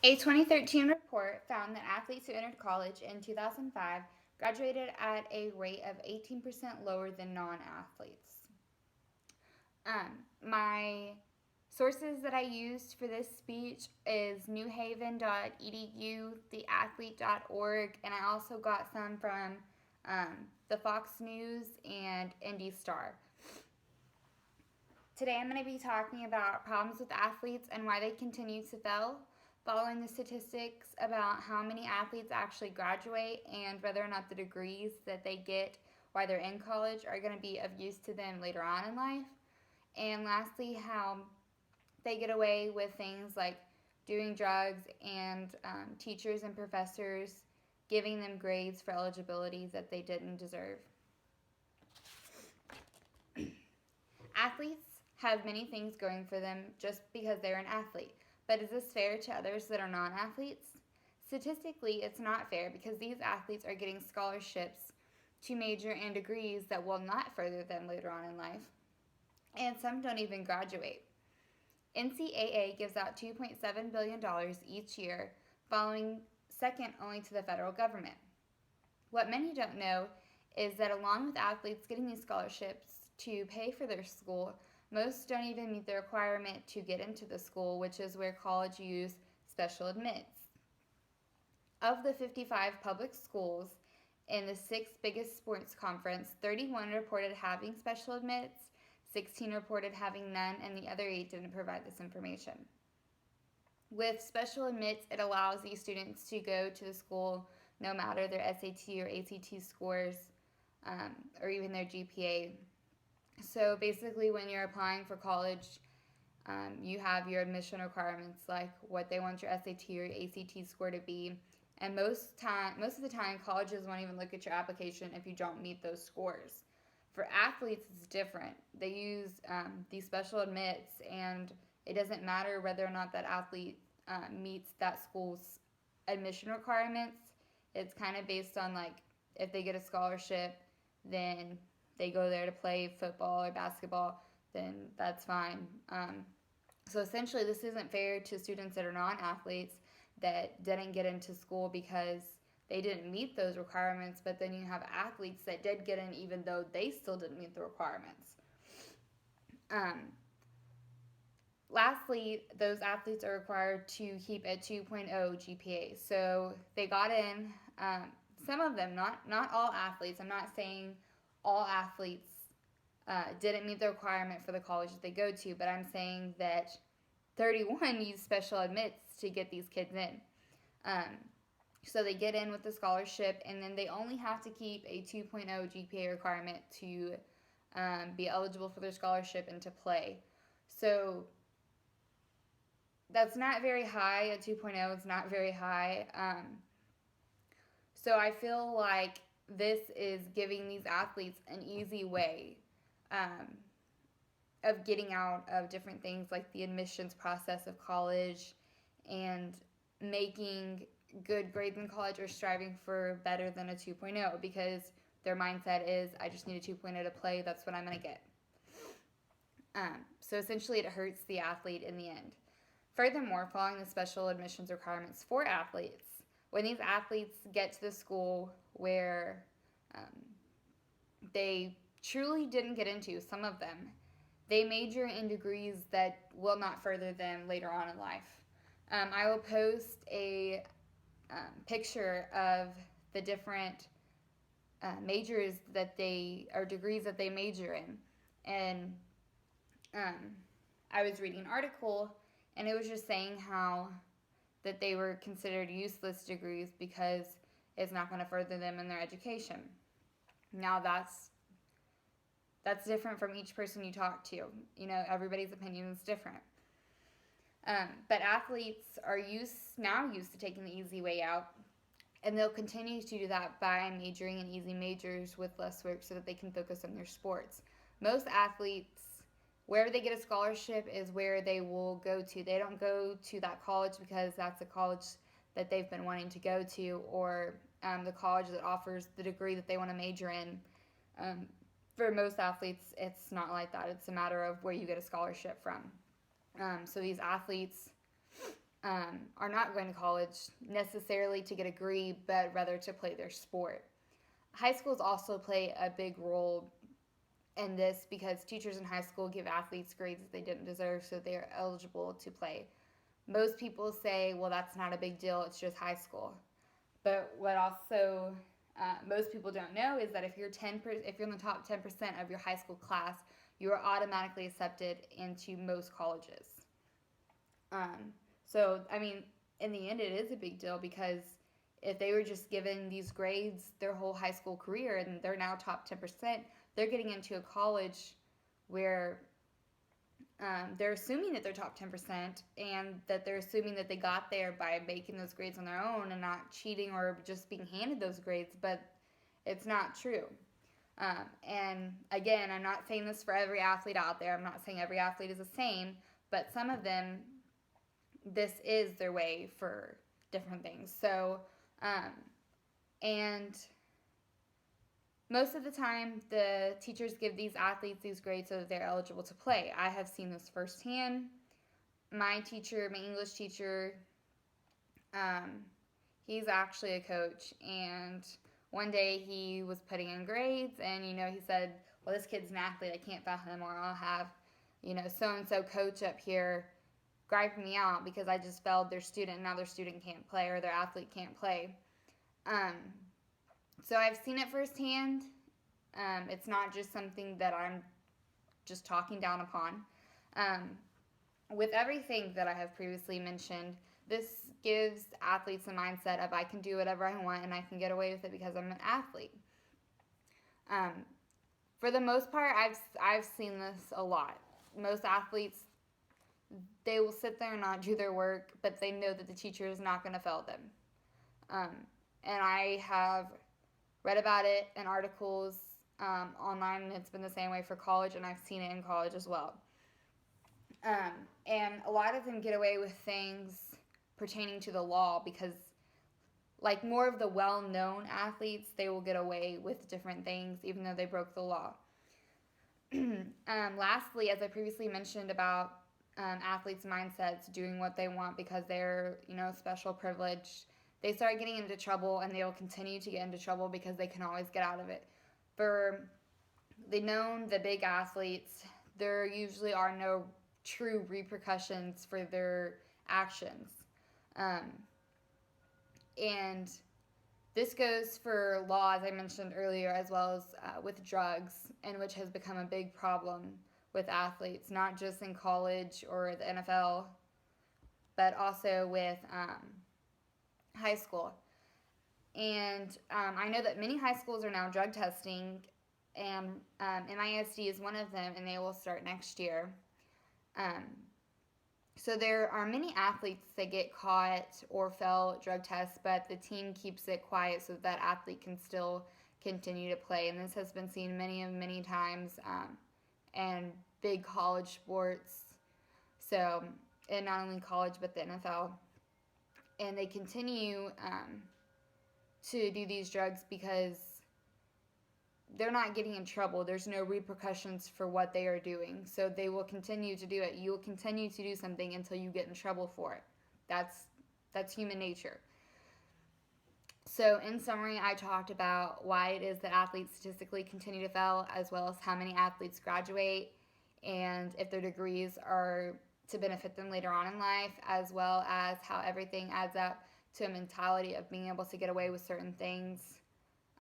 A 2013 report found that athletes who entered college in 2005 graduated at a rate of 18% lower than non athletes. My sources that I used for this speech is newhaven.edu, theathlete.org, and I also got some from the Fox News and Indy Star. Today I'm going to be talking about problems with athletes and why they continue to fail, following the statistics about how many athletes actually graduate and whether or not the degrees that they get while they're in college are going to be of use to them later on in life. And lastly, how they get away with things like doing drugs and teachers and professors giving them grades for eligibility that they didn't deserve. Athletes have many things going for them just because they're an athlete. But is this fair to others that are non athletes? Statistically, it's not fair because these athletes are getting scholarships to major and degrees that will not further them later on in life. And some don't even graduate. NCAA gives out $2.7 billion each year, following second only to the federal government. What many don't know is that along with athletes getting these scholarships to pay for their school, most don't even meet the requirement to get into the school, which is where college use special admits. Of the 55 public schools in the six biggest sports conference, 31 reported having special admits, 16 reported having none, and the other 8 didn't provide this information. With special admits, it allows these students to go to the school no matter their SAT or ACT scores or even their GPA. So basically, when you're applying for college, you have your admission requirements, like what they want your SAT or ACT score to be. And most of the time, colleges won't even look at your application if you don't meet those scores. For athletes, it's different. They use these special admits, and it doesn't matter whether or not that athlete meets that school's admission requirements. It's kind of based on like if they get a scholarship, then they go there to play football or basketball, then that's fine. So essentially, this isn't fair to students that are non-athletes that didn't get into school because they didn't meet those requirements, but then you have athletes that did get in even though they still didn't meet the requirements. Lastly, those athletes are required to keep a 2.0 GPA. So they got in, some of them, not all athletes. I'm not saying all athletes didn't meet the requirement for the college that they go to, but I'm saying that 31 use special admits to get these kids in. So they get in with the scholarship, and then they only have to keep a 2.0 GPA requirement to be eligible for their scholarship and to play. So that's not very high. A 2.0 is not very high. So I feel like this is giving these athletes an easy way of getting out of different things like the admissions process of college and making good grades in college or striving for better than a 2.0 because their mindset is I just need a 2.0 to play, that's what I'm going to get. So essentially it hurts the athlete in the end. Furthermore, following the special admissions requirements for athletes, when these athletes get to the school where they truly didn't get into, some of them, they major in degrees that will not further them later on in life. I will post a picture of the different majors that they, or degrees that they major in. And I was reading an article, and it was just saying how that they were considered useless degrees because it's not going to further them in their education. Now that's different from each person you talk to. You know, everybody's opinion is different. But athletes are now used to taking the easy way out, and they'll continue to do that by majoring in easy majors with less work so that they can focus on their sports. Most athletes, wherever they get a scholarship is where they will go to. They don't go to that college because that's a college that they've been wanting to go to, or the college that offers the degree that they want to major in. For most athletes, it's not like that. It's a matter of where you get a scholarship from. So these athletes are not going to college necessarily to get a degree, but rather to play their sport. High schools also play a big role in this because teachers in high school give athletes grades that they didn't deserve, so they are eligible to play. Most people say, well, that's not a big deal, it's just high school. But what also most people don't know is that if you're if you're in the top 10% of your high school class, you are automatically accepted into most colleges. Um, so I mean, in the end, it is a big deal because if they were just given these grades their whole high school career and they're now top 10%, they're getting into a college where they're assuming that they're top 10% and that they're assuming that they got there by making those grades on their own and not cheating or just being handed those grades, but it's not true. And again, I'm not saying this for every athlete out there. I'm not saying every athlete is the same, but some of them, this is their way for different things. So, and most of the time, the teachers give these athletes these grades so that they're eligible to play. I have seen this firsthand. My teacher, my English teacher, he's actually a coach, and one day he was putting in grades, and he said, "Well, this kid's an athlete. I can't fail him, or I'll have, so and so coach up here griping me out because I just failed their student, and now their student can't play or their athlete can't play." So I've seen it firsthand. It's not just something that I'm just talking down upon. With everything that I have previously mentioned, this gives athletes a mindset of I can do whatever I want and I can get away with it because I'm an athlete. For the most part, I've seen this a lot. Most athletes, they will sit there and not do their work, but they know that the teacher is not going to fail them. And I have read about it in articles online, and it's been the same way for college, and I've seen it in college as well. And a lot of them get away with things pertaining to the law because, like, more of the well-known athletes, they will get away with different things even though they broke the law. Lastly, as I previously mentioned about athletes' mindsets doing what they want because they're, special privileged, they start getting into trouble and they will continue to get into trouble because they can always get out of it. For the big athletes, there usually are no true repercussions for their actions. And this goes for law, as I mentioned earlier, as well as with drugs, and which has become a big problem with athletes, not just in college or the NFL, but also with high school. And I know that many high schools are now drug testing, and MISD is one of them, and they will start next year. So there are many athletes that get caught or fail drug tests, but the team keeps it quiet so that athlete can still continue to play. And this has been seen many times in big college sports. So, and not only college, but the NFL. And they continue to do these drugs because they're not getting in trouble. There's no repercussions for what they are doing. So they will continue to do it. You will continue to do something until you get in trouble for it. That's human nature. So in summary, I talked about why it is that athletes statistically continue to fail, as well as how many athletes graduate, and if their degrees are to benefit them later on in life, as well as how everything adds up to a mentality of being able to get away with certain things